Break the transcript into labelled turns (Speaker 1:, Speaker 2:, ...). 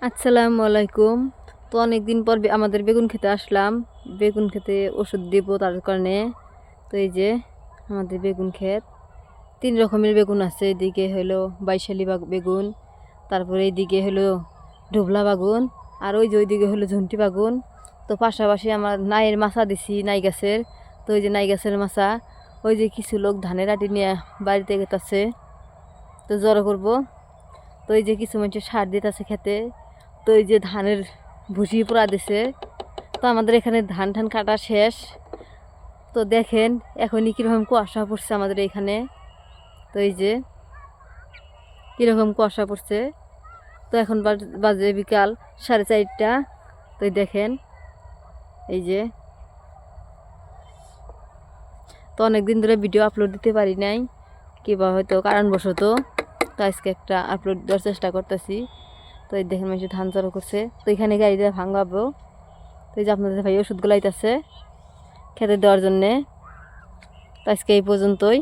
Speaker 1: আসসালামু আলাইকুম। তো অনেকদিন পর আমাদের বেগুন খেতে আসলাম। বেগুন খেতে ওষুধ দিব তার কারণে। তো এই যে আমাদের বেগুন ক্ষেত, 3 রকমের বেগুন আছে। এদিকে হলো বাইশালি বেগুন, তারপরে এইদিকে হলো ঢোবলা বাগুন, আর ওই যে ওইদিকে হলো ঝুন্টি বাগুন। তো পাশাপাশি আমার নাইয়ের মাছা দিছি, নাই গাছের। তো ওই যে নাই গাছের মাছা, ওই যে কিছু লোক ধানের আটি নিয়ে বাড়িতে গেতেছে, তো জড়ো করবো। তো এই যে কিছু মানুষ সার দিতেছে খেতে। তো এই যে ধানের ভুসি পোড়া দিছে। তো আমাদের এখানে ধান ধান কাটা শেষ। তো দেখেন এখনই কীরকম কুয়াশা পড়ছে আমাদের এখানে। তো এই যে কীরকম কুয়াশা পড়ছে। তো এখন বাজে বিকাল 4:30। তো দেখেন এই যে, তো অনেকদিন ধরে ভিডিও আপলোড দিতে পারি নাই, কিংবা হয়তো কারণবশত। তো আজকে একটা আপলোড দেওয়ার চেষ্টা করতেছি। তো এই দেখেন মানুষ ধান জড়ো করছে। তো এখানে গাড়ি দিয়ে ভাঙাবো। তো এই যে আপনাদের ভাই ওষুধগুলো আইতাছে খেতে দেওয়ার জন্যে। তো আজকে এই পর্যন্তই।